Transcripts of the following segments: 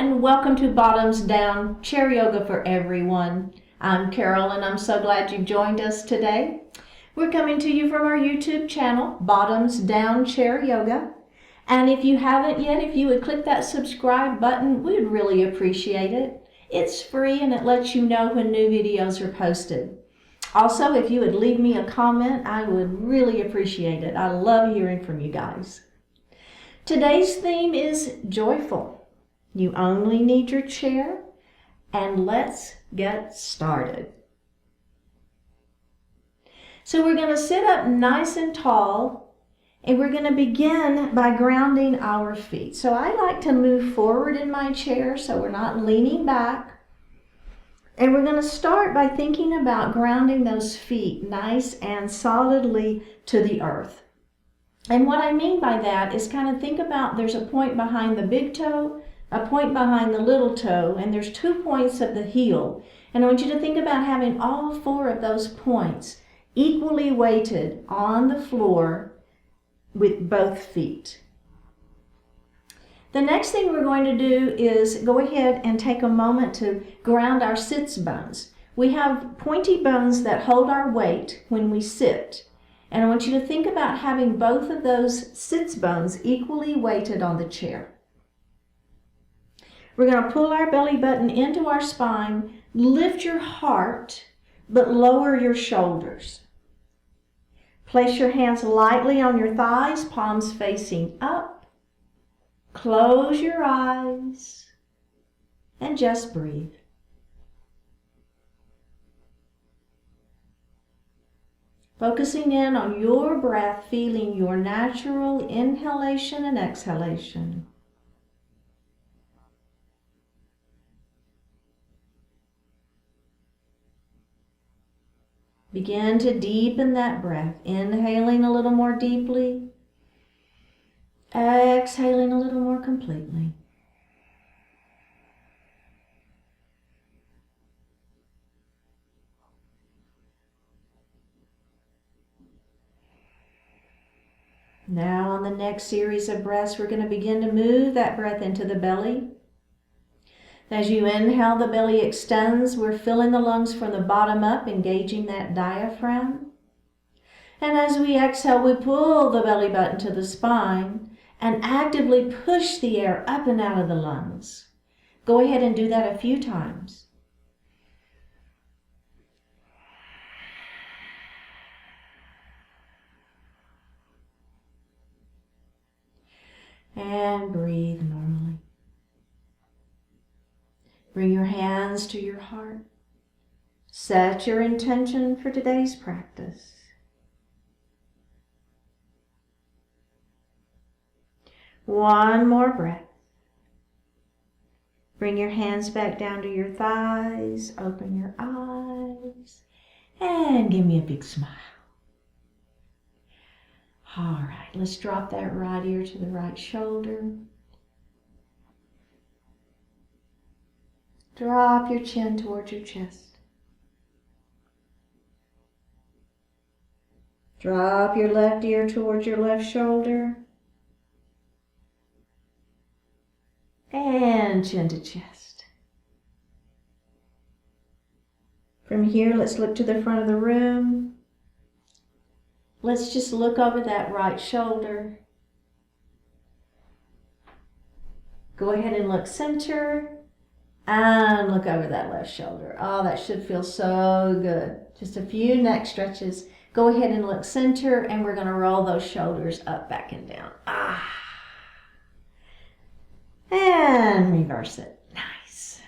and welcome to Bottoms Down Chair Yoga for Everyone. I'm Carol and I'm so glad you've joined us today. We're coming to you from our YouTube channel, Bottoms Down Chair Yoga. And if you haven't yet, if you would click that subscribe button, we'd really appreciate it. It's free and it lets you know when new videos are posted. Also, if you would leave me a comment, I would really appreciate it. I love hearing from you guys. Today's theme is joyful. You only need your chair, and let's get started. So we're going to sit up nice and tall, and we're going to begin by grounding our feet. So I like to move forward in my chair so we're not leaning back. And we're going to start by thinking about grounding those feet nice and solidly to the earth. And what I mean by that is kind of think about there's a point behind the big toe, a point behind the little toe, and there's 2 points of the heel. And I want you to think about having all 4 of those points equally weighted on the floor with both feet. The next thing we're going to do is go ahead and take a moment to ground our sits bones. We have pointy bones that hold our weight when we sit. And I want you to think about having both of those sits bones equally weighted on the chair. We're going to pull our belly button into our spine, lift your heart, but lower your shoulders. Place your hands lightly on your thighs, palms facing up. Close your eyes and just breathe. Focusing in on your breath, feeling your natural inhalation and exhalation. Begin to deepen that breath, inhaling a little more deeply, exhaling a little more completely. Now on the next series of breaths, we're going to begin to move that breath into the belly. As you inhale, the belly extends. We're filling the lungs from the bottom up, engaging that diaphragm. And as we exhale, we pull the belly button to the spine and actively push the air up and out of the lungs. Go ahead and do that a few times. And breathe normally. Bring your hands to your heart. Set your intention for today's practice. One more breath. Bring your hands back down to your thighs. Open your eyes. And give me a big smile. All right, let's drop that right ear to the right shoulder. Drop your chin towards your chest. Drop your left ear towards your left shoulder. And chin to chest. From here, let's look to the front of the room. Let's just look over that right shoulder. Go ahead and look center. And look over that left shoulder. Oh, that should feel so good. Just a few neck stretches. Go ahead and look center, and we're going to roll those shoulders up, back, and down. And reverse it. Nice.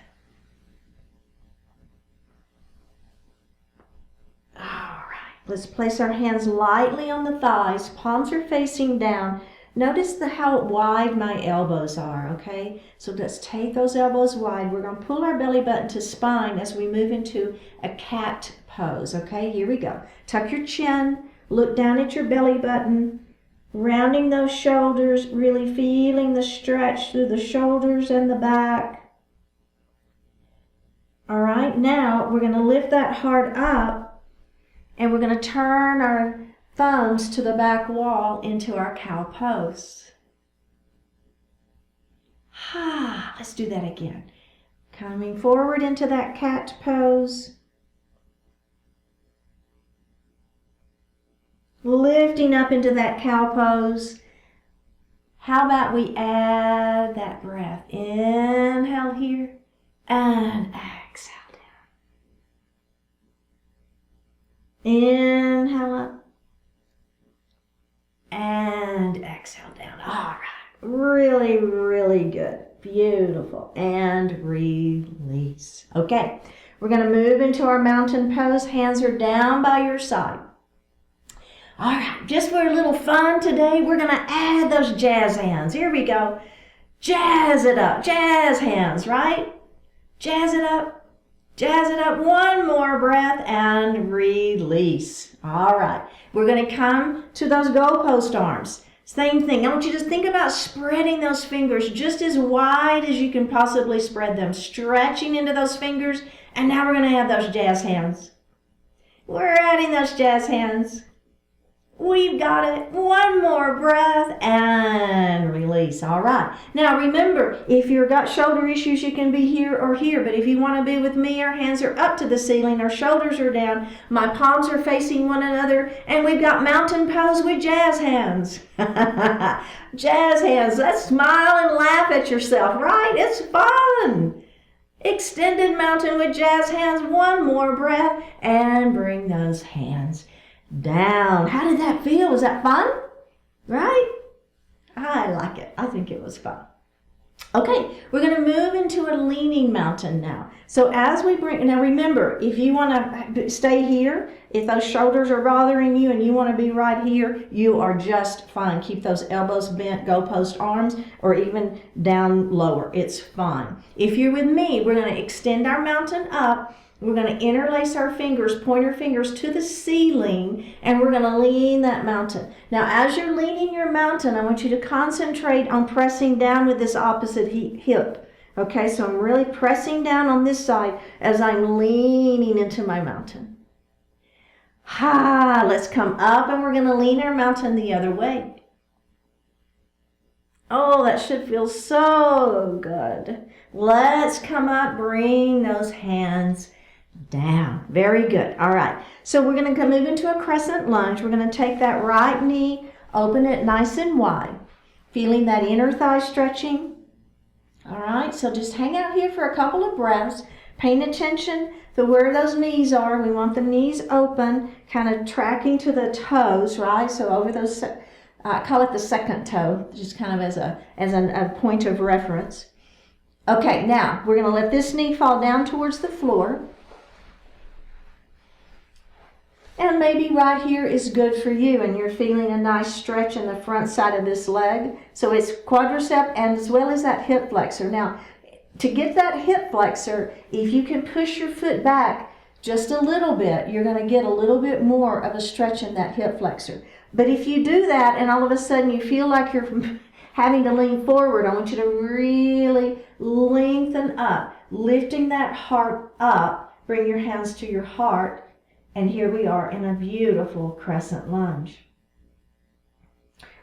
All right. Let's place our hands lightly on the thighs. Palms are facing down. Notice how wide my elbows are, okay? So let's take those elbows wide. We're going to pull our belly button to spine as we move into a cat pose, okay? Here we go. Tuck your chin, look down at your belly button, rounding those shoulders, really feeling the stretch through the shoulders and the back. All right, now we're going to lift that heart up, and we're going to turn our thumbs to the back wall into our cow pose. Let's do that again. Coming forward into that cat pose. Lifting up into that cow pose. How about we add that breath? Inhale here and exhale down. Inhale up and exhale down. All right. Really, really good. Beautiful. And release. Okay. We're going to move into our mountain pose. Hands are down by your side. All right, just for a little fun today, we're going to add those jazz hands. Here we go. Jazz it up. Jazz hands, right? Jazz it up. Jazz it up. One more breath and release. All right, we're going to come to those goalpost arms. Same thing. I want you to think about spreading those fingers just as wide as you can possibly spread them. Stretching into those fingers. And now we're going to have those jazz hands. We're adding those jazz hands. We've got it. One more breath and release. All right. Now remember, if you've got shoulder issues, you can be here or here. But if you want to be with me, our hands are up to the ceiling. Our shoulders are down. My palms are facing one another. And we've got mountain pose with jazz hands. Jazz hands. Let's smile and laugh at yourself, right? It's fun. Extended mountain with jazz hands. One more breath and bring those hands down. How did that feel? Was that fun? Right? I like it. I think it was fun. Okay, we're going to move into a leaning mountain now. So as we bring, now remember, if you want to stay here, if those shoulders are bothering you and you want to be right here, you are just fine. Keep those elbows bent, goalpost arms, or even down lower. It's fine. If you're with me, we're going to extend our mountain up. We're going to interlace our fingers, pointer fingers to the ceiling, and we're going to lean that mountain. Now, as you're leaning your mountain, I want you to concentrate on pressing down with this opposite hip. Okay, so I'm really pressing down on this side as I'm leaning into my mountain. Let's come up, and we're going to lean our mountain the other way. Oh, that should feel so good. Let's come up, bring those hands down. Very good. All right. So we're going to move into a crescent lunge. We're going to take that right knee, open it nice and wide. Feeling that inner thigh stretching. All right. So just hang out here for a couple of breaths. Paying attention to where those knees are. We want the knees open, kind of tracking to the toes, right? So over those, I call it the second toe, just kind of as a point of reference. Okay. Now we're going to let this knee fall down towards the floor. And maybe right here is good for you and you're feeling a nice stretch in the front side of this leg. So it's quadricep and as well as that hip flexor. Now, to get that hip flexor, if you can push your foot back just a little bit, you're going to get a little bit more of a stretch in that hip flexor. But if you do that and all of a sudden you feel like you're having to lean forward, I want you to really lengthen up, lifting that heart up. Bring your hands to your heart. And here we are in a beautiful crescent lunge.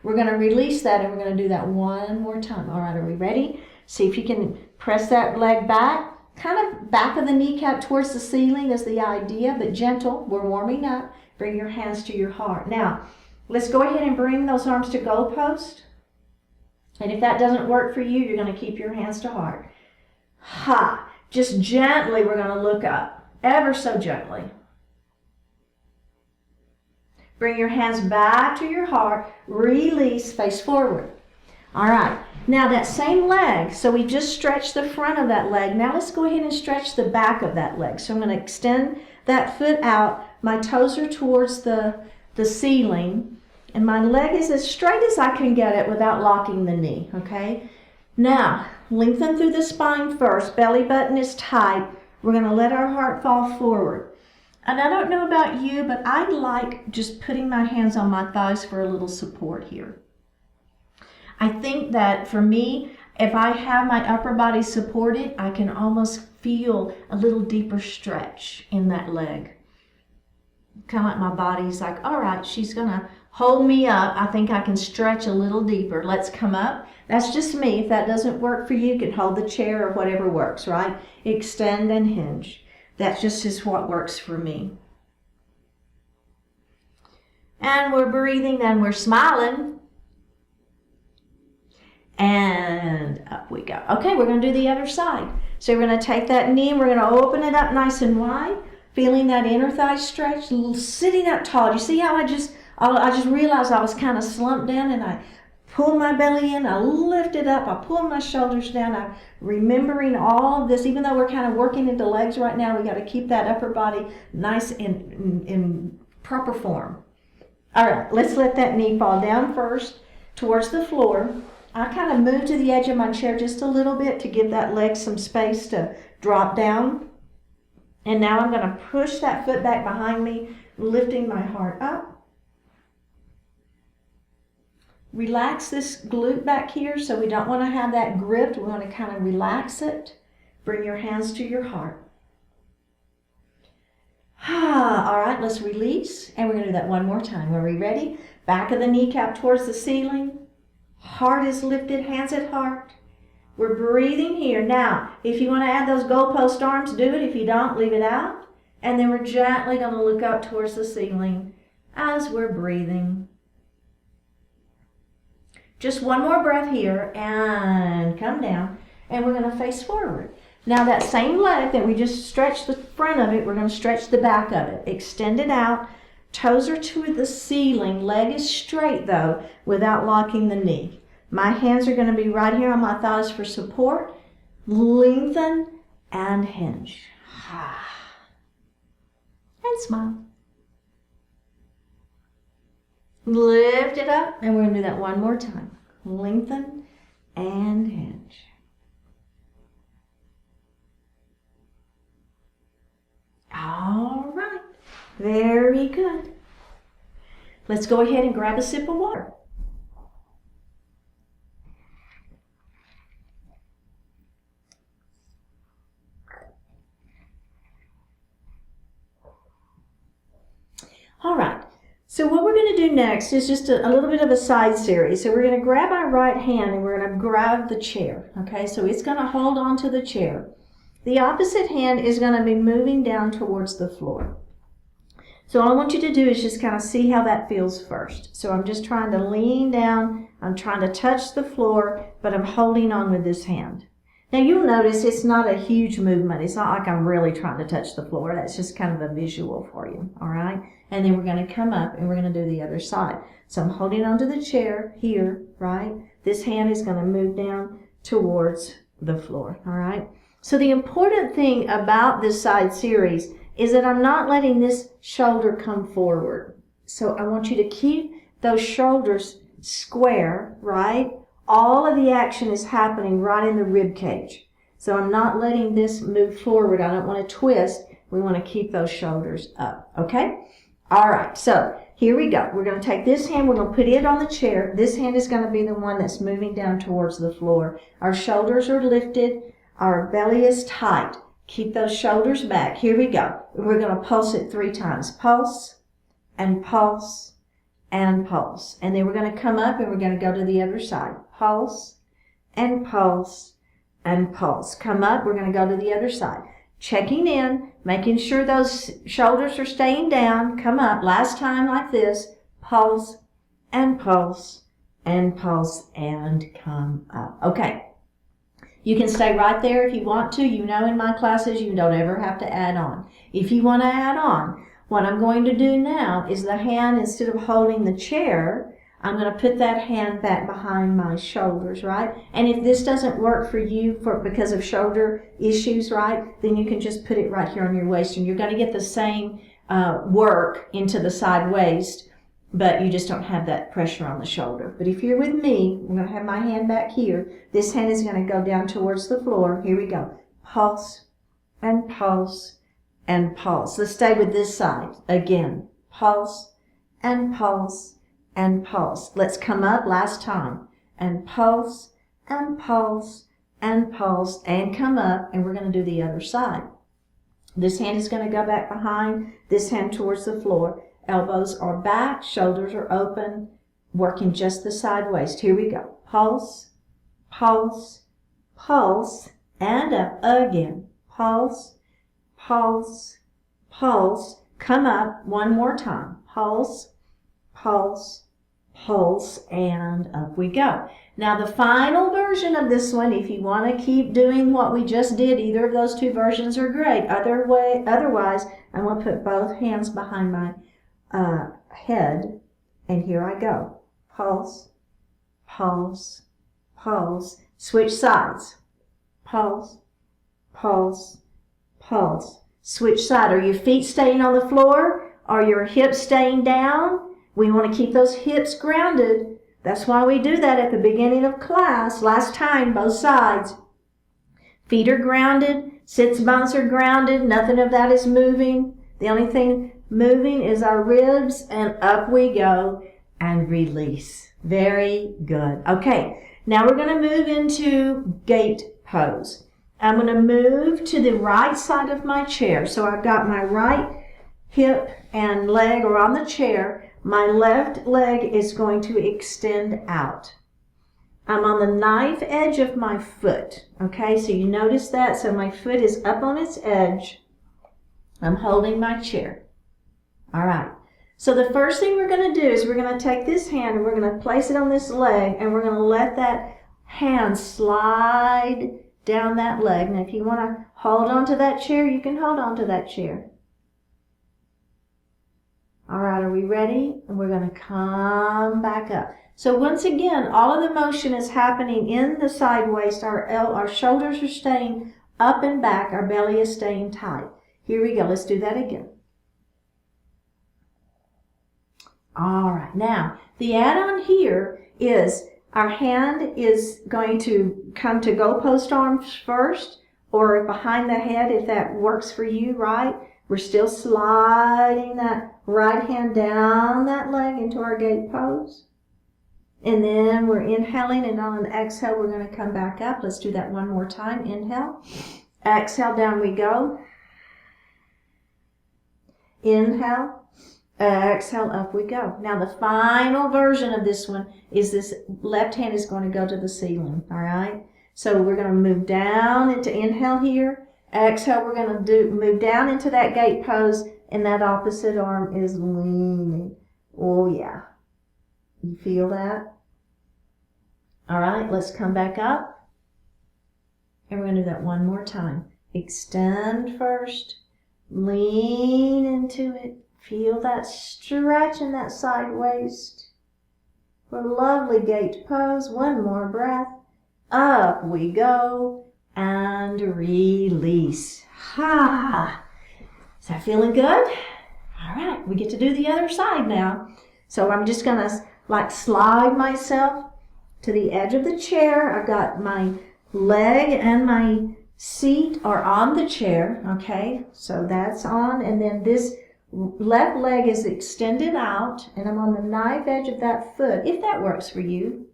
We're going to release that and we're going to do that one more time. All right, are we ready? See if you can press that leg back. Kind of back of the kneecap towards the ceiling is the idea, but gentle. We're warming up. Bring your hands to your heart. Now, let's go ahead and bring those arms to goalpost. And if that doesn't work for you, you're going to keep your hands to heart. Just gently, we're going to look up. Ever so gently. Bring your hands back to your heart. Release, face forward. All right. Now that same leg, so we just stretched the front of that leg. Now let's go ahead and stretch the back of that leg. So I'm going to extend that foot out. My toes are towards the ceiling. And my leg is as straight as I can get it without locking the knee. Okay. Now, lengthen through the spine first. Belly button is tight. We're going to let our heart fall forward. And I don't know about you, but I like just putting my hands on my thighs for a little support here. I think that for me, if I have my upper body supported, I can almost feel a little deeper stretch in that leg. kind of like my body's like, all right, she's gonna hold me up. I think I can stretch a little deeper. Let's come up. That's just me. If that doesn't work for you, you can hold the chair or whatever works, right? Extend and hinge. That just is what works for me. And we're breathing and we're smiling. And up we go. Okay, we're going to do the other side. So we're going to take that knee and we're going to open it up nice and wide, feeling that inner thigh stretch, sitting up tall. You see how I just realized I was kind of slumped down, and I pulled my belly in, I lifted up, I pulled my shoulders down. I'm remembering all of this. Even though we're kind of working into legs right now, we got to keep that upper body nice in proper form. All right, let's let that knee fall down first towards the floor. I kind of moved to the edge of my chair just a little bit to give that leg some space to drop down. And now I'm going to push that foot back behind me, lifting my heart up. Relax this glute back here, so we don't want to have that gripped. We want to kind of relax it. Bring your hands to your heart. All right, let's release. And we're going to do that one more time. Are we ready? Back of the kneecap towards the ceiling. Heart is lifted, hands at heart. We're breathing here. Now, if you want to add those goalpost arms, do it. If you don't, leave it out. And then we're gently going to look up towards the ceiling as we're breathing. Just one more breath here and come down. And we're going to face forward. Now that same leg that we just stretched the front of it, we're going to stretch the back of it. Extend it out. Toes are to the ceiling. Leg is straight though, without locking the knee. My hands are going to be right here on my thighs for support. Lengthen and hinge. And smile. Lift it up, and we're going to do that one more time. Lengthen and hinge. All right. Very good. Let's go ahead and grab a sip of water. All right. So what we're going to do next is just a little bit of a side series. So we're going to grab our right hand and we're going to grab the chair. Okay, so it's going to hold on to the chair. The opposite hand is going to be moving down towards the floor. So all I want you to do is just kind of see how that feels first. So I'm just trying to lean down. I'm trying to touch the floor, but I'm holding on with this hand. Now you'll notice it's not a huge movement. It's not like I'm really trying to touch the floor. That's just kind of a visual for you, all right? And then we're going to come up and we're going to do the other side. So I'm holding onto the chair here, right? This hand is going to move down towards the floor, all right? So the important thing about this side series is that I'm not letting this shoulder come forward. So I want you to keep those shoulders square, right? All of the action is happening right in the rib cage. So I'm not letting this move forward. I don't want to twist. We want to keep those shoulders up, okay? All right, so here we go. We're going to take this hand. We're going to put it on the chair. This hand is going to be the one that's moving down towards the floor. Our shoulders are lifted. Our belly is tight. Keep those shoulders back. Here we go. We're going to pulse it 3 times. Pulse and pulse and pulse. And then we're going to come up and we're going to go to the other side. Pulse and pulse and pulse. Come up. We're going to go to the other side. Checking in, making sure those shoulders are staying down. Come up. Last time like this. Pulse and pulse and pulse and come up. Okay. You can stay right there if you want to. You know in my classes you don't ever have to add on. If you want to add on, what I'm going to do now is the hand, instead of holding the chair, I'm going to put that hand back behind my shoulders, right? And if this doesn't work for you because of shoulder issues, right, then you can just put it right here on your waist and you're going to get the same work into the side waist, but you just don't have that pressure on the shoulder. But if you're with me, I'm going to have my hand back here. This hand is going to go down towards the floor. Here we go. Pulse and pulse and pulse. Let's stay with this side. Again, pulse and pulse and pulse. Let's come up last time. And pulse and pulse and pulse and come up. And we're going to do the other side. This hand is going to go back behind, this hand towards the floor. Elbows are back, shoulders are open, working just the side waist. Here we go. Pulse, pulse, pulse, and up again. Pulse, pulse, pulse. Come up one more time. Pulse, pulse, pulse, and up we go. Now the final version of this one, if you want to keep doing what we just did, either of those two versions are great. Otherwise, I'm going to put both hands behind my head, and here I go. Pulse, pulse, pulse. Switch sides. Pulse, pulse, pulse. Switch side. Are your feet staying on the floor? Are your hips staying down? We want to keep those hips grounded. That's why we do that at the beginning of class. Last time, both sides. Feet are grounded. Sits bones are grounded. Nothing of that is moving. The only thing moving is our ribs, and up we go and release. Very good. Okay, now we're going to move into gate pose. I'm going to move to the right side of my chair. So I've got my right hip and leg are on the chair. My left leg is going to extend out. I'm on the knife edge of my foot. Okay, so you notice that? So my foot is up on its edge. I'm holding my chair. All right. So the first thing we're going to do is we're going to take this hand and we're going to place it on this leg, and we're going to let that hand slide down that leg. Now if you want to hold on to that chair, you can hold on to that chair. All right, are we ready? And we're going to come back up. So once again, all of the motion is happening in the side waist. Our shoulders are staying up and back. Our belly is staying tight. Here we go. Let's do that again. All right, now the add-on here is our hand is going to come to goalpost arms first, or behind the head if that works for you, right? We're still sliding that right hand down that leg into our gate pose. And then we're inhaling, and on an exhale, we're going to come back up. Let's do that one more time. Inhale. Exhale, down we go. Inhale. Exhale, up we go. Now the final version of this one is this left hand is going to go to the ceiling, all right? So we're going to move down into inhale here. Exhale, we're going to move down into that gate pose, and that opposite arm is leaning. Oh yeah. You feel that? All right, let's come back up. And we're going to do that one more time. Extend first. Lean into it. Feel that stretch in that side waist. For a lovely gate pose. One more breath. Up we go. And release. Ha! Is that feeling good? All right, we get to do the other side now. So I'm just going to slide myself to the edge of the chair. I've got my leg and my seat are on the chair. Okay, so that's on. And then this left leg is extended out, and I'm on the knife edge of that foot, if that works for you.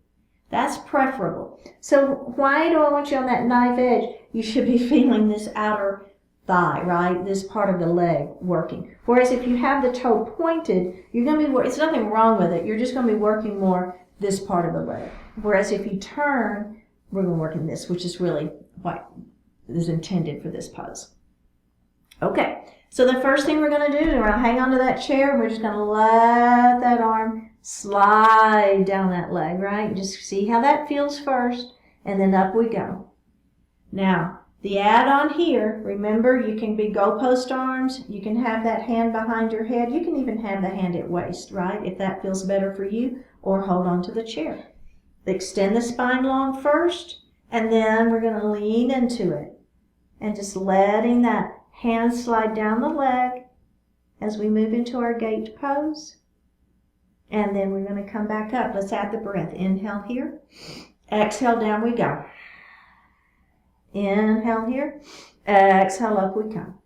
That's preferable. So why do I want you on that knife edge? You should be feeling this outer thigh, right? This part of the leg working. Whereas if you have the toe pointed, you're going to be, it's nothing wrong with it. You're just going to be working more this part of the leg. Whereas if you turn, we're going to work in this, which is really what is intended for this pose. Okay, so the first thing we're going to do is we're going to hang onto that chair, and we're just going to let that arm slide down that leg, right? Just see how that feels first, and then up we go. Now, the add-on here, remember, you can be goalpost arms, you can have that hand behind your head, you can even have the hand at waist, right? If that feels better for you, or hold on to the chair. Extend the spine long first, and then we're going to lean into it. And just letting that hand slide down the leg as we move into our gate pose. And then we're going to come back up. Let's add the breath. Inhale here. Exhale, down we go. Inhale here. Exhale, up we come.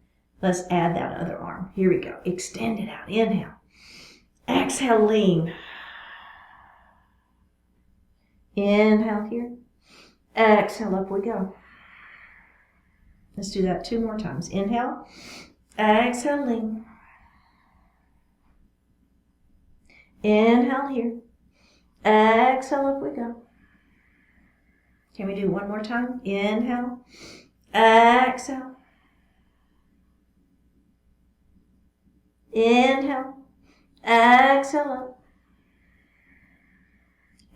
Let's add that other arm. Here we go. Extend it out. Inhale. Exhale, lean. Inhale here. Exhale, up we go. Let's do that 2 more times. Inhale, exhale, lean. Inhale here. Exhale, up we go. Can we do 1 more time? Inhale, exhale. Inhale, exhale up.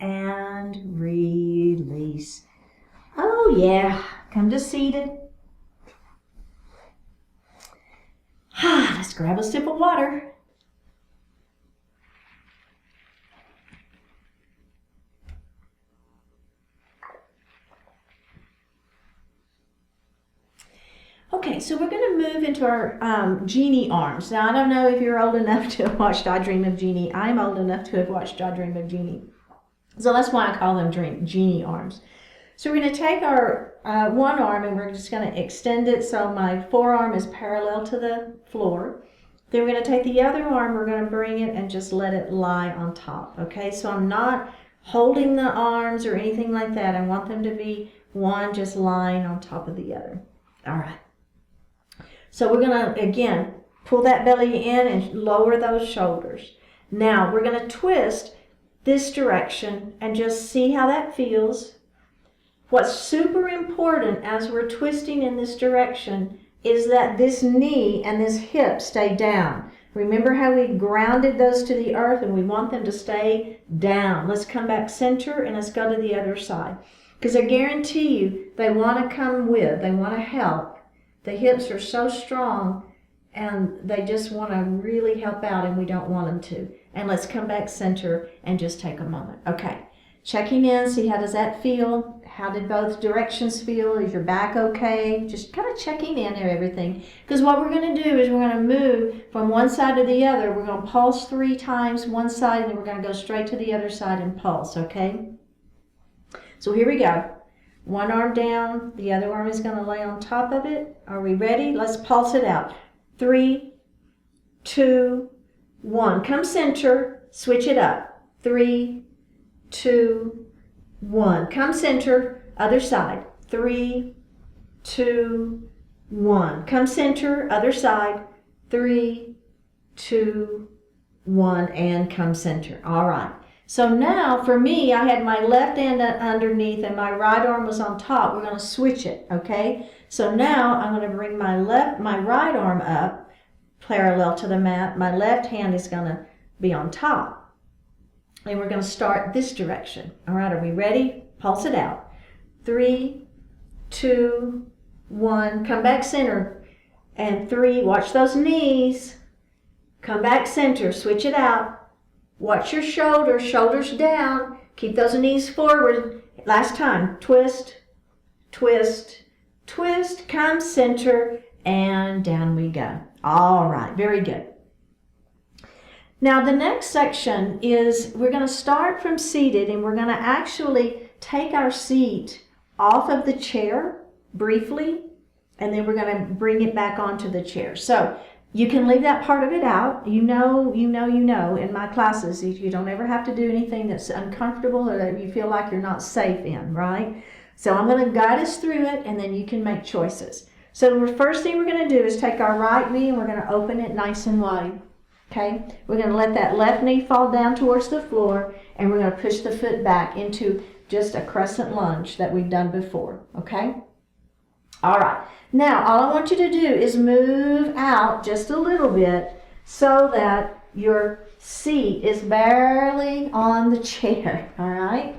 And release. Oh yeah, come to seated. Let's grab a sip of water. Okay, so we're going to move into our genie arms. Now, I don't know if you're old enough to have watched I Dream of Jeannie. I'm old enough to have watched I Dream of Jeannie. So that's why I call them genie arms. So we're going to take our one arm and we're just going to extend it so my forearm is parallel to the floor. Then we're going to take the other arm, we're going to bring it and just let it lie on top. Okay, so I'm not holding the arms or anything like that. I want them to be one just lying on top of the other. All right. So we're going to, again, pull that belly in and lower those shoulders. Now we're going to twist this direction and just see how that feels. What's super important as we're twisting in this direction is that this knee and this hip stay down. Remember how we grounded those to the earth and we want them to stay down. Let's come back center and let's go to the other side. Because I guarantee you they want to come with, they want to help. The hips are so strong and they just want to really help out and we don't want them to. And let's come back center and just take a moment. Okay, checking in, see how does that feel? How did both directions feel? Is your back okay? Just kind of checking in and everything. Because what we're going to do is we're going to move from one side to the other. We're going to pulse 3 times one side and then we're going to go straight to the other side and pulse, okay? So here we go. One arm down, the other arm is going to lay on top of it. Are we ready? Let's pulse it out. 3, 2, 1. Come center, switch it up. 3, 2, 1. Come center, other side. 3, 2, 1. Come center, other side. 3, 2, 1. And come center. All right. So now for me, I had my left hand underneath and my right arm was on top. We're going to switch it, okay? So now I'm going to bring my right arm up parallel to the mat. My left hand is going to be on top. And we're going to start this direction. All right, are we ready? Pulse it out. 3, 2, 1. Come back center. And 3, watch those knees. Come back center, switch it out. Watch your shoulders, shoulders down. Keep those knees forward. Last time, twist, twist, twist, come center, and down we go. All right, very good. Now the next section is we're going to start from seated and we're going to actually take our seat off of the chair briefly and then we're going to bring it back onto the chair. So you can leave that part of it out. You know, in my classes, you don't ever have to do anything that's uncomfortable or that you feel like you're not safe in, right? So I'm going to guide us through it and then you can make choices. So the first thing we're going to do is take our right knee and we're going to open it nice and wide. Okay? We're going to let that left knee fall down towards the floor and we're going to push the foot back into just a crescent lunge that we've done before. Okay? All right. Now, all I want you to do is move out just a little bit so that your seat is barely on the chair. All right?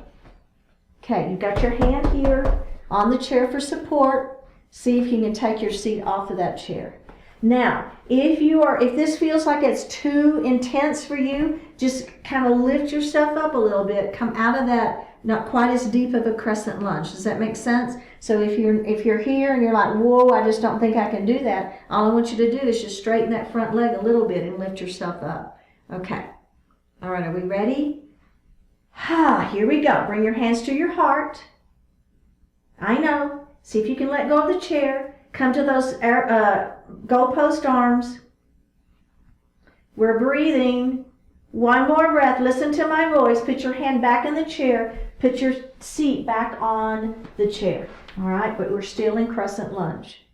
Okay, you've got your hand here on the chair for support. See if you can take your seat off of that chair. Now, if this feels like it's too intense for you, just kind of lift yourself up a little bit. Come out of that not quite as deep of a crescent lunge. Does that make sense? So if you're here and you're like, whoa, I just don't think I can do that, all I want you to do is just straighten that front leg a little bit and lift yourself up. Okay. All right, are we ready? Here we go. Bring your hands to your heart. I know. See if you can let go of the chair. Come to those goalpost arms. We're breathing. One more breath. Listen to my voice. Put your hand back in the chair. Put your seat back on the chair. All right, but we're still in crescent lunge.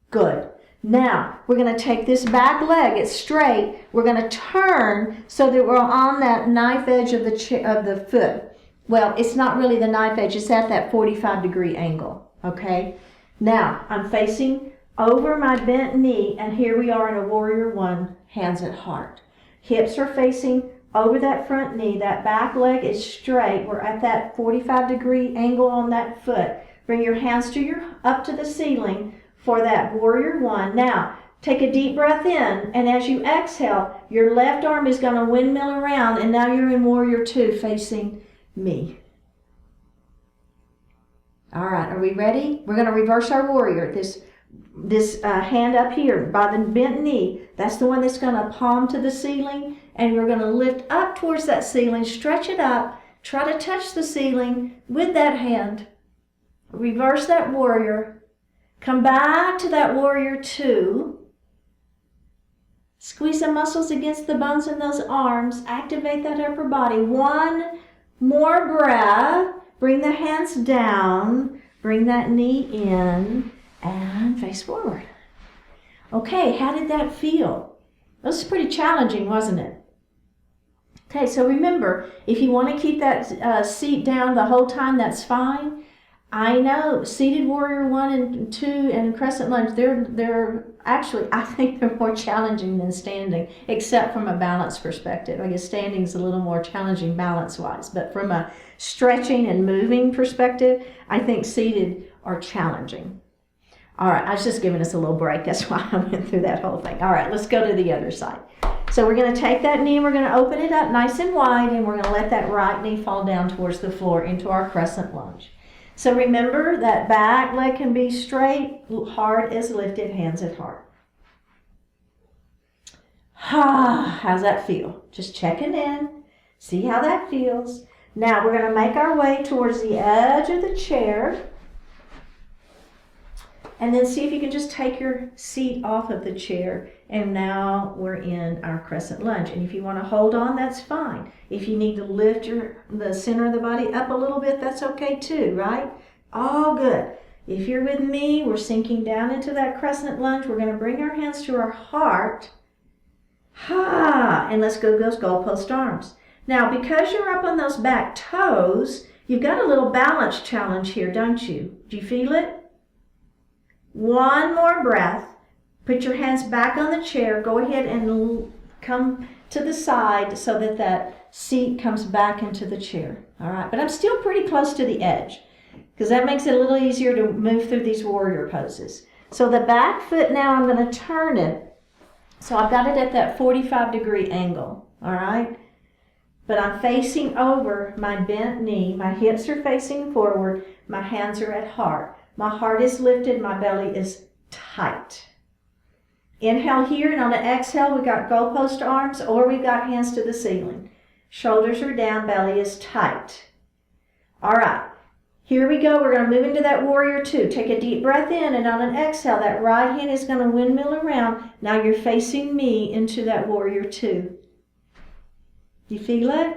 Good. Now, we're going to take this back leg, it's straight. We're going to turn so that we're on that knife edge of the foot. Well, it's not really the knife edge, it's at that 45-degree angle, okay? Now, I'm facing over my bent knee, and here we are in a warrior one, hands at heart. Hips are facing over that front knee, that back leg is straight. We're at that 45-degree angle on that foot. Bring your hands up to the ceiling for that warrior one. Now, take a deep breath in, and as you exhale, your left arm is going to windmill around, and now you're in warrior two facing me. All right, are we ready? We're going to reverse our warrior. This hand up here by the bent knee, that's the one that's going to palm to the ceiling, and we're going to lift up towards that ceiling, stretch it up, try to touch the ceiling with that hand. Reverse that warrior. Come back to that warrior two. Squeeze the muscles against the bones in those arms. Activate that upper body. One more breath. Bring the hands down. Bring that knee in and face forward. Okay, how did that feel? That was pretty challenging, wasn't it? Okay, so remember, if you want to keep that seat down the whole time, that's fine. I know seated warrior 1 and 2 and crescent lunge, they're actually, I think they're more challenging than standing, except from a balance perspective. I guess standing is a little more challenging balance-wise, but from a stretching and moving perspective, I think seated are challenging. All right, I was just giving us a little break. That's why I went through that whole thing. All right, let's go to the other side. So we're going to take that knee and we're going to open it up nice and wide, and we're going to let that right knee fall down towards the floor into our crescent lunge. So remember that back leg can be straight, heart is lifted, hands at heart. How's that feel? Just checking in, see how that feels. Now we're going to make our way towards the edge of the chair, and then see if you can just take your seat off of the chair. And now we're in our crescent lunge. And if you want to hold on, that's fine. If you need to lift the center of the body up a little bit, that's okay too, right? All good. If you're with me, we're sinking down into that crescent lunge. We're going to bring our hands to our heart. And let's go those goalpost arms. Now, because you're up on those back toes, you've got a little balance challenge here, don't you? Do you feel it? One more breath. Put your hands back on the chair. Go ahead and come to the side so that that seat comes back into the chair. All right, but I'm still pretty close to the edge because that makes it a little easier to move through these warrior poses. So the back foot now, I'm going to turn it. So I've got it at that 45-degree angle, all right? But I'm facing over my bent knee. My hips are facing forward. My hands are at heart. My heart is lifted, my belly is tight. Inhale here, and on the exhale, we've got goalpost arms, or we've got hands to the ceiling. Shoulders are down, belly is tight. All right, here we go. We're going to move into that warrior two. Take a deep breath in, and on an exhale, that right hand is going to windmill around. Now you're facing me into that warrior two. You feel it?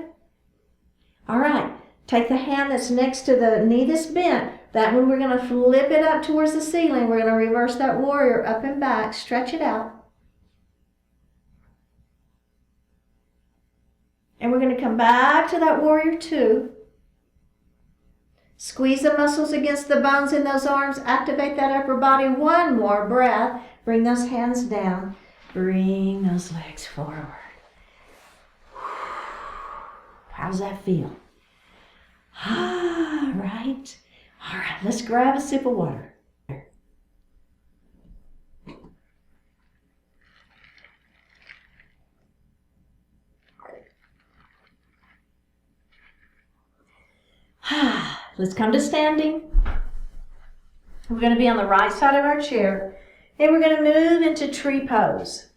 All right, take the hand that's next to the knee that's bent. That one we're going to flip it up towards the ceiling. We're going to reverse that warrior up and back. Stretch it out. And we're going to come back to that warrior two. Squeeze the muscles against the bones in those arms. Activate that upper body. One more breath. Bring those hands down. Bring those legs forward. How's that feel? Right. All right, let's grab a sip of water. Let's come to standing. We're going to be on the right side of our chair, and we're going to move into tree pose.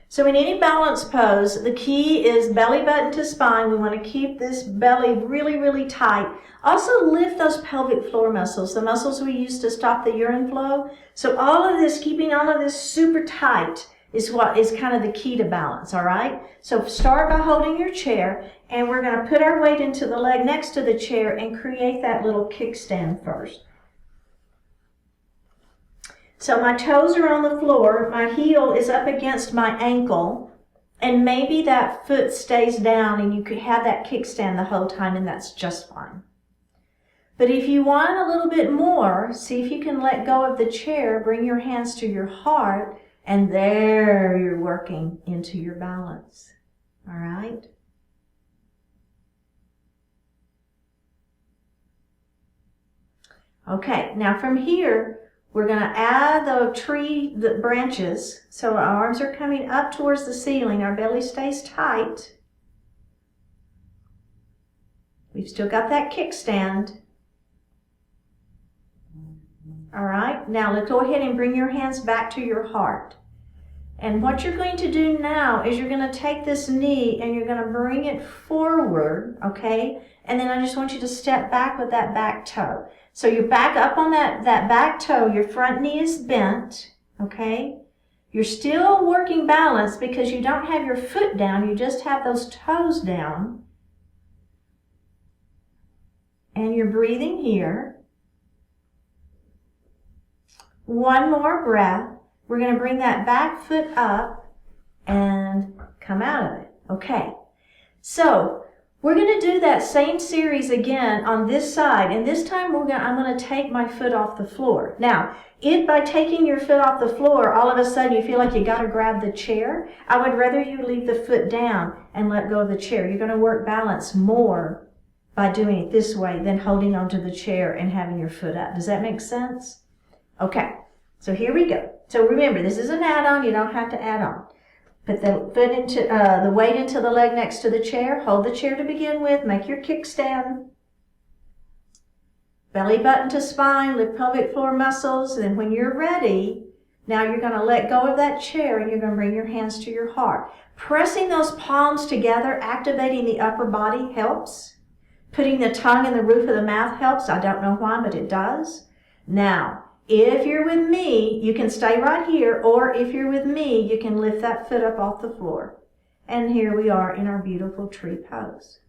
So in any balance pose, the key is belly button to spine. We want to keep this belly really, really tight. Also lift those pelvic floor muscles, the muscles we use to stop the urine flow. So all of this, keeping all of this super tight is what is kind of the key to balance, all right? So start by holding your chair, and we're going to put our weight into the leg next to the chair and create that little kickstand first. So my toes are on the floor, my heel is up against my ankle, and maybe that foot stays down and you could have that kickstand the whole time, and that's just fine. But if you want a little bit more, see if you can let go of the chair, bring your hands to your heart, and there you're working into your balance. All right? Okay, now from here, we're going to add the branches. So our arms are coming up towards the ceiling. Our belly stays tight. We've still got that kickstand. All right, now let's go ahead and bring your hands back to your heart. And what you're going to do now is you're going to take this knee and you're going to bring it forward, okay? And then I just want you to step back with that back toe. So you're back up on that back toe, your front knee is bent, okay? You're still working balance because you don't have your foot down, you just have those toes down. And you're breathing here. One more breath. We're going to bring that back foot up and come out of it. Okay. So we're going to do that same series again on this side. And this time I'm going to take my foot off the floor. Now, if by taking your foot off the floor, all of a sudden you feel like you got to grab the chair, I would rather you leave the foot down and let go of the chair. You're going to work balance more by doing it this way than holding onto the chair and having your foot up. Does that make sense? Okay, so here we go. So remember, this is an add-on. You don't have to add on. Put the foot into the weight into the leg next to the chair. Hold the chair to begin with. Make your kickstand. Belly button to spine. Lift pelvic floor muscles. And then when you're ready, now you're going to let go of that chair and you're going to bring your hands to your heart. Pressing those palms together, activating the upper body helps. Putting the tongue in the roof of the mouth helps. I don't know why, but it does. Now, if you're with me, you can stay right here, or if you're with me, you can lift that foot up off the floor. And here we are in our beautiful tree pose.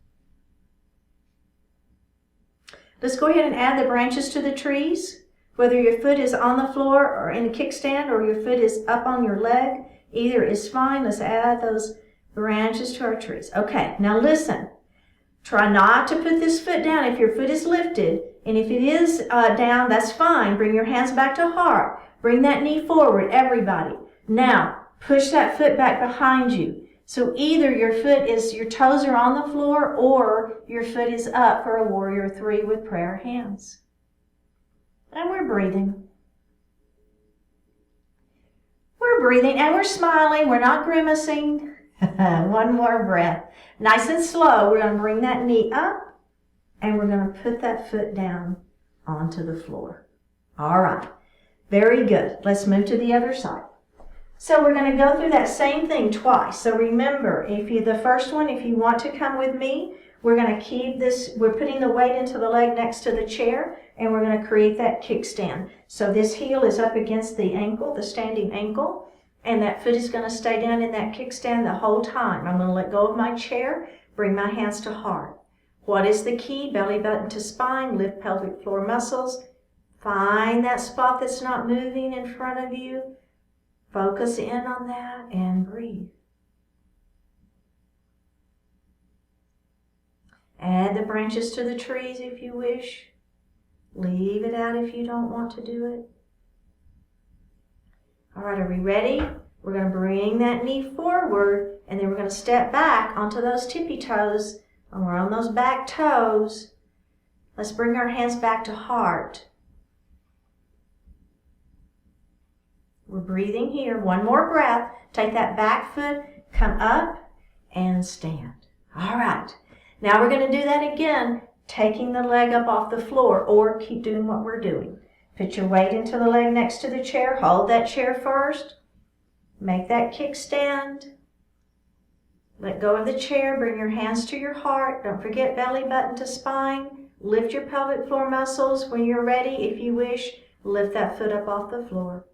Let's go ahead and add the branches to the trees. Whether your foot is on the floor or in a kickstand or your foot is up on your leg, either is fine. Let's add those branches to our trees. Okay, now listen. Try not to put this foot down if your foot is lifted. And if it is down, that's fine. Bring your hands back to heart. Bring that knee forward, everybody. Now, push that foot back behind you. So either your toes are on the floor or your foot is up for a warrior three with prayer hands. And we're breathing. We're breathing and we're smiling. We're not grimacing. One more breath. Nice and slow. We're going to bring that knee up and we're going to put that foot down onto the floor. All right. Very good. Let's move to the other side. So we're going to go through that same thing twice. So remember, the first one, if you want to come with me, we're going to keep this, we're putting the weight into the leg next to the chair, and we're going to create that kickstand. So this heel is up against the ankle, the standing ankle, and that foot is going to stay down in that kickstand the whole time. I'm going to let go of my chair, bring my hands to heart. What is the key? Belly button to spine, lift pelvic floor muscles. Find that spot that's not moving in front of you. Focus in on that and breathe. Add the branches to the trees if you wish. Leave it out if you don't want to do it. All right, are we ready? We're going to bring that knee forward and then we're going to step back onto those tippy toes. When we're on those back toes, let's bring our hands back to heart. We're breathing here. One more breath. Take that back foot, come up, and stand. All right. Now we're going to do that again, taking the leg up off the floor, or keep doing what we're doing. Put your weight into the leg next to the chair. Hold that chair first. Make that kickstand. Let go of the chair. Bring your hands to your heart. Don't forget belly button to spine. Lift your pelvic floor muscles. When you're ready, if you wish, lift that foot up off the floor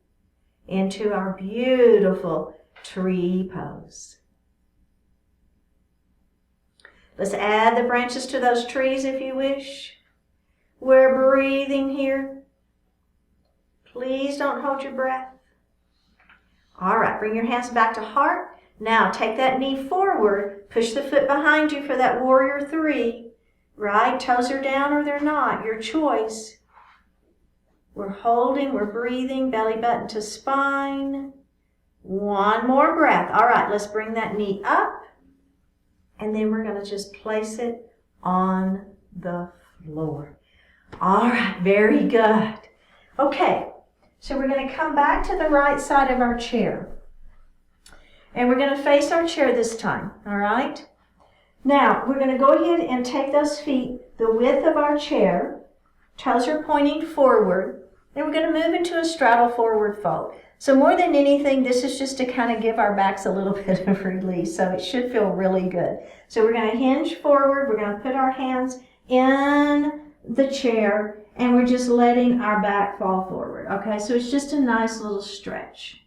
into our beautiful tree pose. Let's add the branches to those trees if you wish. We're breathing here. Please don't hold your breath. All right, bring your hands back to heart. Now take that knee forward. Push the foot behind you for that warrior three. Right? Toes are down or they're not. Your choice. We're holding, we're breathing, belly button to spine. One more breath. All right, let's bring that knee up. And then we're going to just place it on the floor. All right, very good. Okay, so we're going to come back to the right side of our chair. And we're going to face our chair this time, all right? Now, we're going to go ahead and take those feet the width of our chair. Toes are pointing forward. And we're going to move into a straddle forward fold. So more than anything, this is just to kind of give our backs a little bit of release. So it should feel really good. So we're going to hinge forward. We're going to put our hands in the chair. And we're just letting our back fall forward. Okay, so it's just a nice little stretch.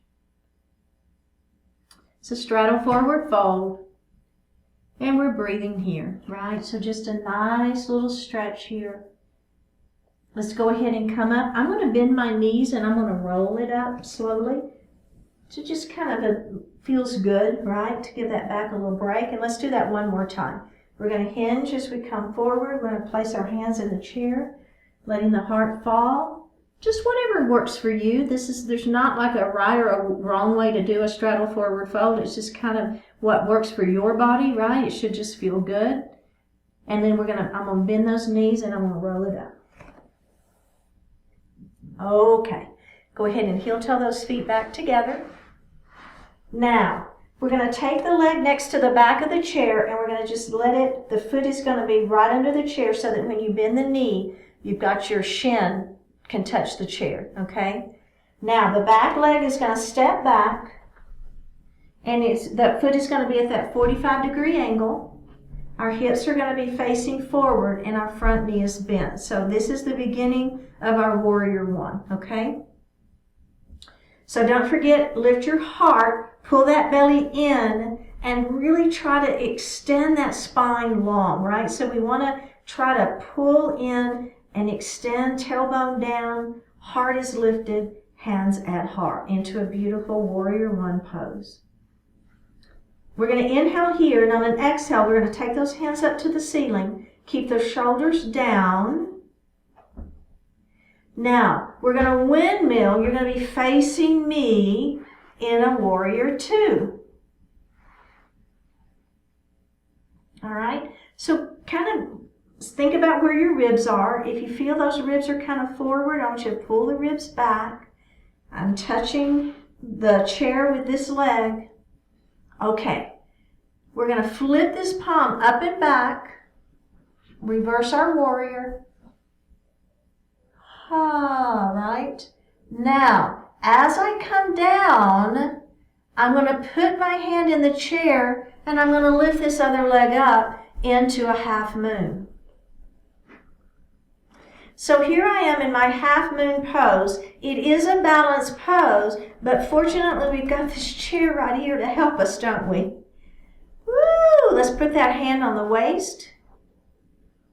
So straddle forward fold. And we're breathing here, right? So just a nice little stretch here. Let's go ahead and come up. I'm going to bend my knees and I'm going to roll it up slowly. So just kind of feels good, right? To give that back a little break. And let's do that one more time. We're going to hinge as we come forward. We're going to place our hands in the chair, letting the heart fall. Just whatever works for you. There's not like a right or a wrong way to do a straddle forward fold. It's just kind of what works for your body, right? It should just feel good. And then I'm going to bend those knees and I'm going to roll it up. Okay, go ahead and heel toe those feet back together. Now, we're going to take the leg next to the back of the chair and we're going to just the foot is going to be right under the chair so that when you bend the knee, you've got your shin can touch the chair, okay? Now, the back leg is going to step back and the foot is going to be at that 45-degree angle. Our hips are going to be facing forward and our front knee is bent. So this is the beginning of our warrior one, okay? So don't forget, lift your heart, pull that belly in, and really try to extend that spine long, right? So we want to try to pull in and extend, tailbone down, heart is lifted, hands at heart, into a beautiful warrior one pose. We're going to inhale here, and on an exhale, we're going to take those hands up to the ceiling. Keep those shoulders down. Now, we're going to windmill. You're going to be facing me in a warrior two. All right? So kind of think about where your ribs are. If you feel those ribs are kind of forward, I want you to pull the ribs back. I'm touching the chair with this leg. Okay, we're going to flip this palm up and back, reverse our warrior. All right. Now, as I come down, I'm going to put my hand in the chair and I'm going to lift this other leg up into a half moon. So here I am in my half moon pose. It is a balanced pose, but fortunately we've got this chair right here to help us, don't we? Woo! Let's put that hand on the waist.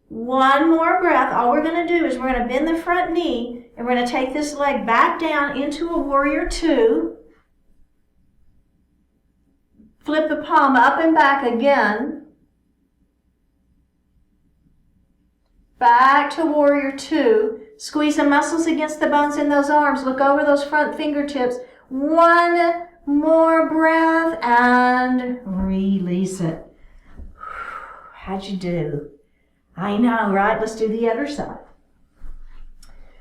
One more breath. All we're going to do is we're going to bend the front knee and we're going to take this leg back down into a warrior two. Flip the palm up and back again. Back to warrior two. Squeeze the muscles against the bones in those arms. Look over those front fingertips. One more breath and release it. How'd you do? I know, right? Let's do the other side.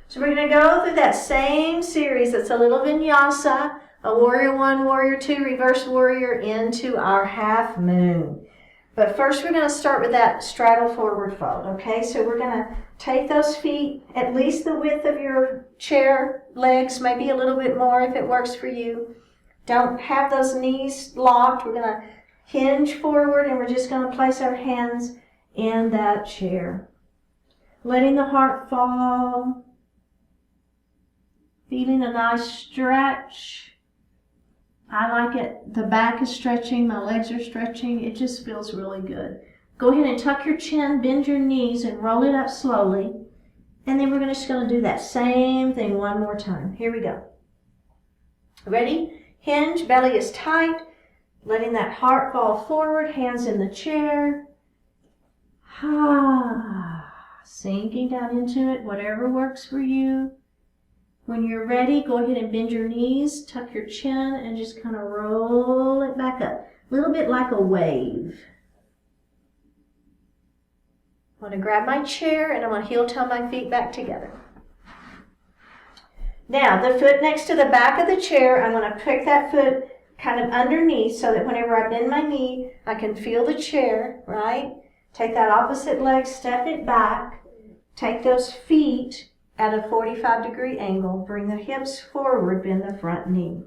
So we're going to go through that same series. It's a little vinyasa, a warrior one, warrior two, reverse warrior into our half moon. But first we're going to start with that straddle forward fold, okay? So we're going to take those feet at least the width of your chair legs, maybe a little bit more if it works for you. Don't have those knees locked. We're going to hinge forward and we're just going to place our hands in that chair. Letting the heart fall. Feeling a nice stretch. I like it. The back is stretching, my legs are stretching. It just feels really good. Go ahead and tuck your chin, bend your knees, and roll it up slowly. And then we're just going to do that same thing one more time. Here we go. Ready? Hinge, belly is tight. Letting that heart fall forward, hands in the chair. Sinking down into it, whatever works for you. When you're ready, go ahead and bend your knees, tuck your chin, and just kind of roll it back up. A little bit like a wave. I'm going to grab my chair and I'm going to heel toe my feet back together. Now, the foot next to the back of the chair, I'm going to pick that foot kind of underneath so that whenever I bend my knee, I can feel the chair, right? Take that opposite leg, step it back. Take those feet at a 45-degree angle. Bring the hips forward, bend the front knee.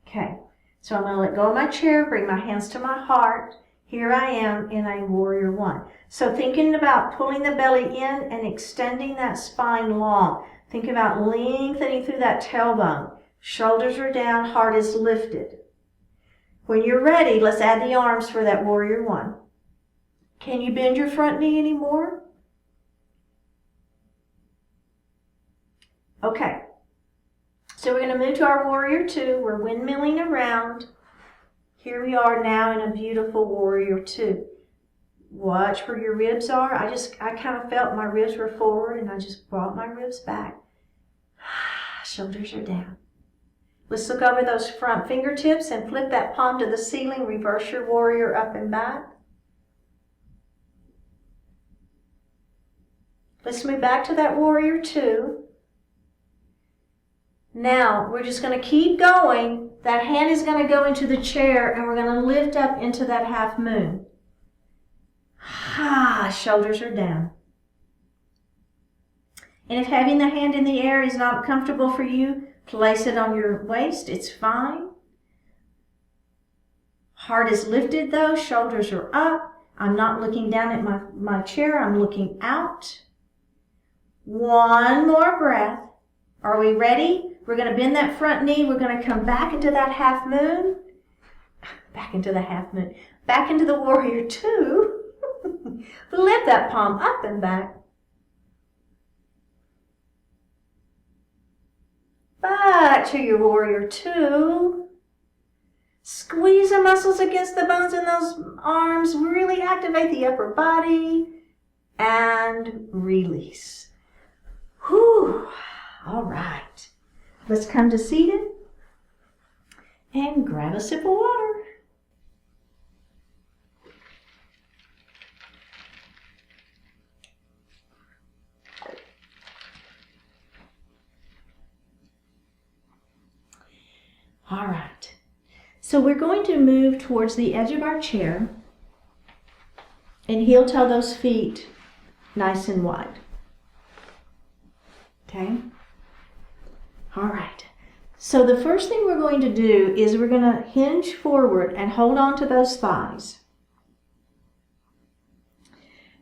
Okay, so I'm going to let go of my chair, bring my hands to my heart. Here I am in a warrior one. So thinking about pulling the belly in and extending that spine long. Think about lengthening through that tailbone. Shoulders are down, heart is lifted. When you're ready, let's add the arms for that warrior one. Can you bend your front knee anymore? Okay, so we're going to move to our warrior two. We're windmilling around. Here we are now in a beautiful warrior two. Watch where your ribs are. I kind of felt my ribs were forward and I just brought my ribs back. Shoulders are down. Let's look over those front fingertips and flip that palm to the ceiling. Reverse your warrior up and back. Let's move back to that warrior two. Now, we're just going to keep going. That hand is going to go into the chair and we're going to lift up into that half moon. Shoulders are down. And if having the hand in the air is not comfortable for you, place it on your waist. It's fine. Heart is lifted though. Shoulders are up. I'm not looking down at my chair. I'm looking out. One more breath. Are we ready? We're going to bend that front knee. We're going to come back into that half moon. Back into the half moon. Back into the warrior two. Lift that palm up and back. Back to your warrior two. Squeeze the muscles against the bones in those arms. Really activate the upper body. And release. Whew. All right. Let's come to seated and grab a sip of water. All right. So we're going to move towards the edge of our chair and heel toe those feet nice and wide. Okay? All right. So the first thing we're going to do is we're going to hinge forward and hold on to those thighs.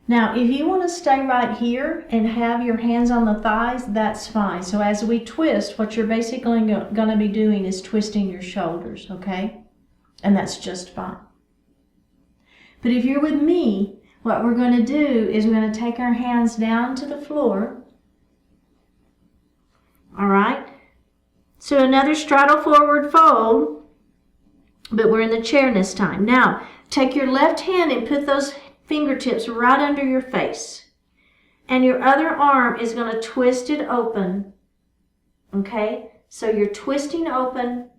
Now, if you want to stay right here and have your hands on the thighs, that's fine. So as we twist, what you're basically going to be doing is twisting your shoulders, okay? And that's just fine. But if you're with me, what we're going to do is we're going to take our hands down to the floor. All right? So another straddle forward fold, but we're in the chair this time. Now, take your left hand and put those fingertips right under your face. And your other arm is going to twist it open. Okay? So you're twisting open.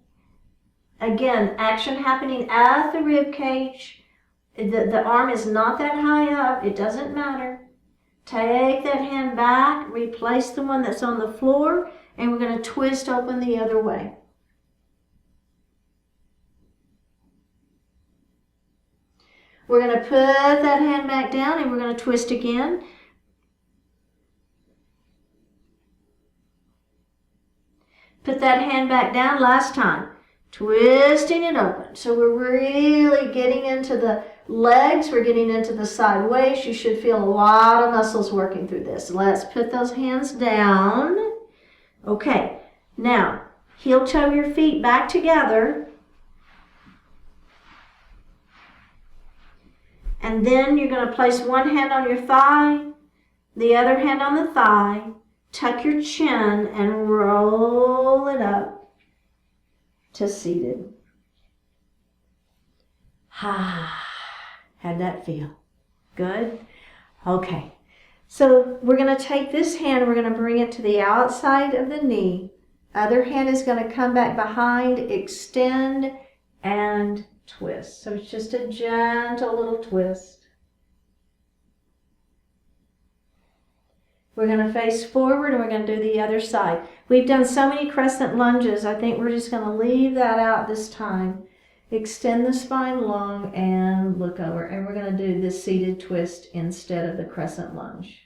Again, action happening at the rib cage. The arm is not that high up. It doesn't matter. Take that hand back. Replace the one that's on the floor. And we're going to twist open the other way. We're going to put that hand back down and we're going to twist again. Put that hand back down last time. Twisting it open. So we're really getting into the legs. We're getting into the side waist. You should feel a lot of muscles working through this. Let's put those hands down. Okay, now heel toe your feet back together. And then you're going to place one hand on your thigh The other hand on the thigh. Tuck your chin and roll it up to seated. How'd that feel? Good? Okay. So we're going to take this hand, we're going to bring it to the outside of the knee. Other hand is going to come back behind, extend, and twist. So it's just a gentle little twist. We're going to face forward and we're going to do the other side. We've done so many crescent lunges, I think we're just going to leave that out this time. Extend the spine long and look over. And we're going to do this seated twist instead of the crescent lunge.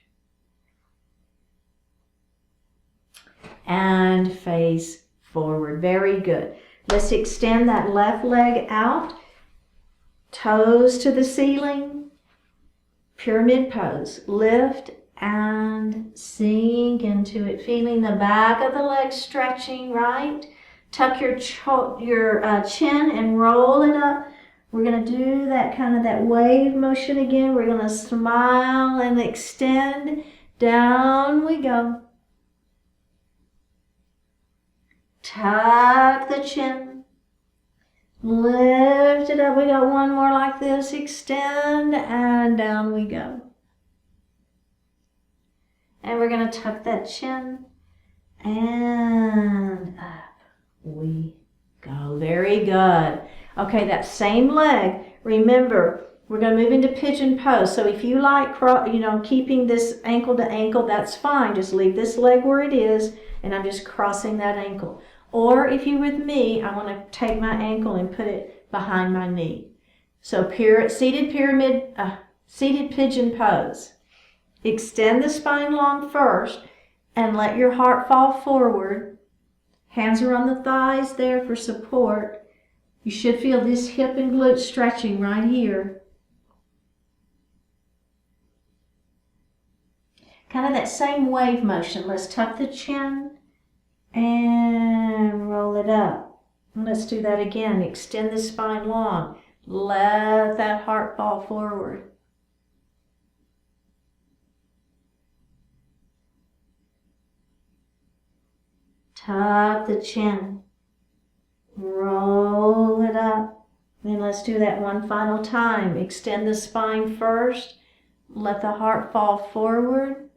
And face forward. Very good. Let's extend that left leg out. Toes to the ceiling. Pyramid pose. Lift and sink into it. Feeling the back of the leg stretching, right? Tuck your chin and roll it up. We're going to do that kind of that wave motion again. We're going to smile and extend. Down we go. Tuck the chin. Lift it up. We got one more like this. Extend and down we go. And we're going to tuck that chin and up we go. Very good. Okay, that same leg. Remember, we're going to move into pigeon pose. So if you like, keeping this ankle to ankle, that's fine. Just leave this leg where it is, and I'm just crossing that ankle. Or if you're with me, I want to take my ankle and put it behind my knee. So seated pigeon pose. Extend the spine long first and let your heart fall forward. Hands are on the thighs there for support. You should feel this hip and glute stretching right here. Kind of that same wave motion. Let's tuck the chin and roll it up. And let's do that again. Extend the spine long. Let that heart fall forward. Tuck the chin. Roll it up. Then let's do that one final time. Extend the spine first. Let the heart fall forward.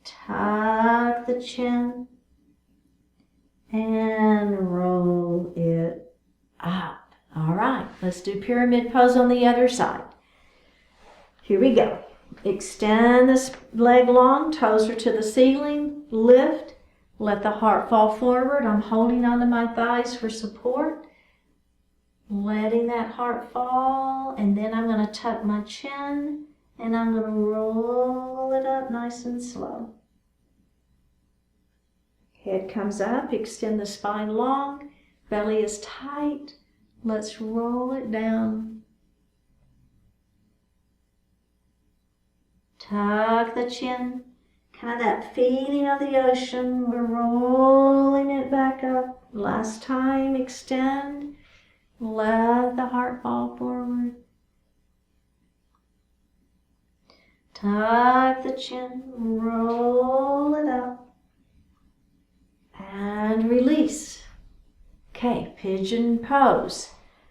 Tuck the chin. And roll it up. All right, let's do pyramid pose on the other side. Here we go. Extend this leg long, toes are to the ceiling, lift, let the heart fall forward. I'm holding onto my thighs for support, letting that heart fall, and then I'm going to tuck my chin and I'm going to roll it up nice and slow. Head comes up, extend the spine long, belly is tight, let's roll it down. Tuck the chin, kind of that feeling of the ocean. We're rolling it back up. Last time, extend. Let the heart fall forward. Tuck the chin, roll it up. And release. Okay, pigeon pose.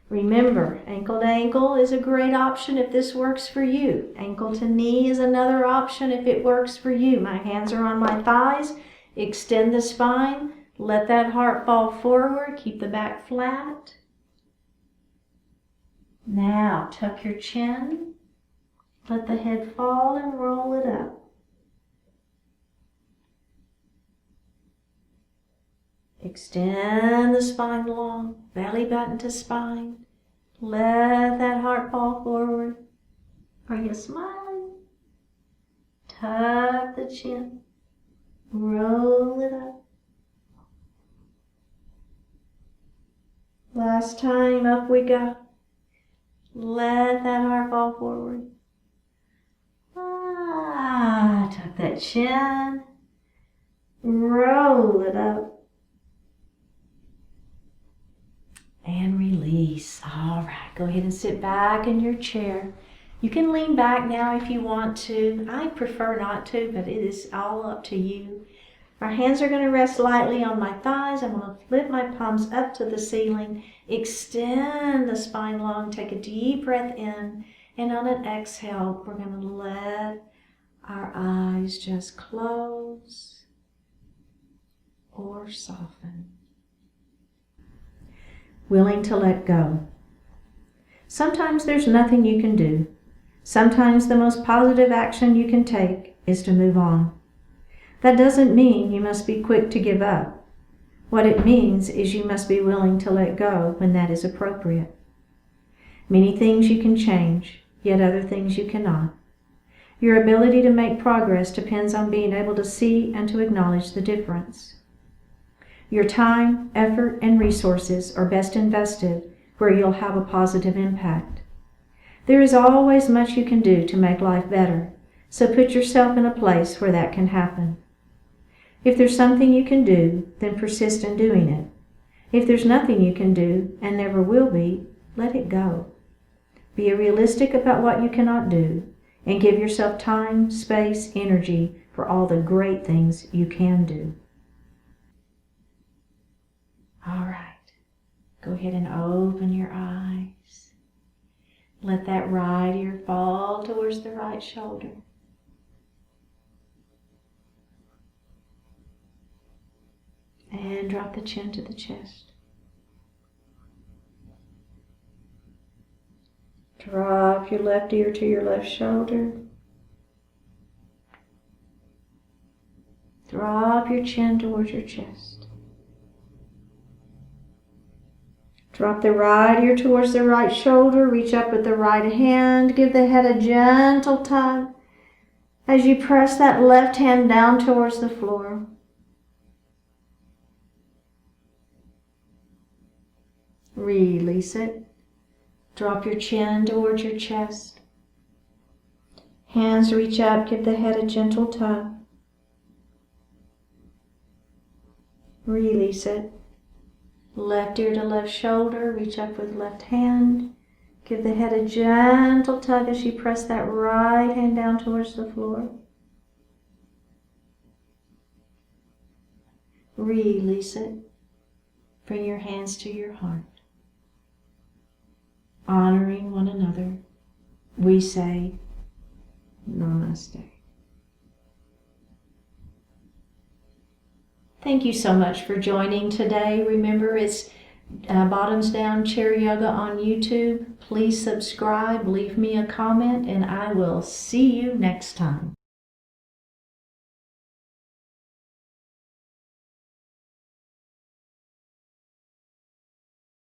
Remember, ankle to ankle is a great option if this works for you. Ankle to knee is another option if it works for you. My hands are on my thighs. Extend the spine. Let that heart fall forward. Keep the back flat. Now, tuck your chin. Let the head fall and roll it up. Extend the spine long, belly button to spine. Let that heart fall forward. Are you smiling? Tuck the chin. Roll it up. Last time, up we go. Let that heart fall forward. Tuck that chin. Roll it up. And release. All right, go ahead and sit back in your chair. You can lean back now if you want to. I prefer not to, but it is all up to you. My hands are going to rest lightly on my thighs. I'm going to lift my palms up to the ceiling. Extend the spine long. Take a deep breath in. And on an exhale, we're going to let our eyes just close or soften. Willing to let go. Sometimes there's nothing you can do. Sometimes the most positive action you can take is to move on. That doesn't mean you must be quick to give up. What it means is you must be willing to let go when that is appropriate. Many things you can change, yet other things you cannot. Your ability to make progress depends on being able to see and to acknowledge the difference. Your time, effort, and resources are best invested where you'll have a positive impact. There is always much you can do to make life better, so put yourself in a place where that can happen. If there's something you can do, then persist in doing it. If there's nothing you can do, and never will be, let it go. Be realistic about what you cannot do, and give yourself time, space, energy for all the great things you can do. All right. Go ahead and open your eyes. Let that right ear fall towards the right shoulder. And drop the chin to the chest. Drop your left ear to your left shoulder. Drop your chin towards your chest. Drop the right ear towards the right shoulder. Reach up with the right hand. Give the head a gentle tug as you press that left hand down towards the floor. Release it. Drop your chin towards your chest. Hands reach up. Give the head a gentle tug. Release it. Left ear to left shoulder, reach up with left hand. Give the head a gentle tug as you press that right hand down towards the floor. Release it. Bring your hands to your heart. Honoring one another, we say Namaste. Thank you so much for joining today. Remember, it's Bottoms Down Chair Yoga on YouTube. Please subscribe, leave me a comment, and I will see you next time.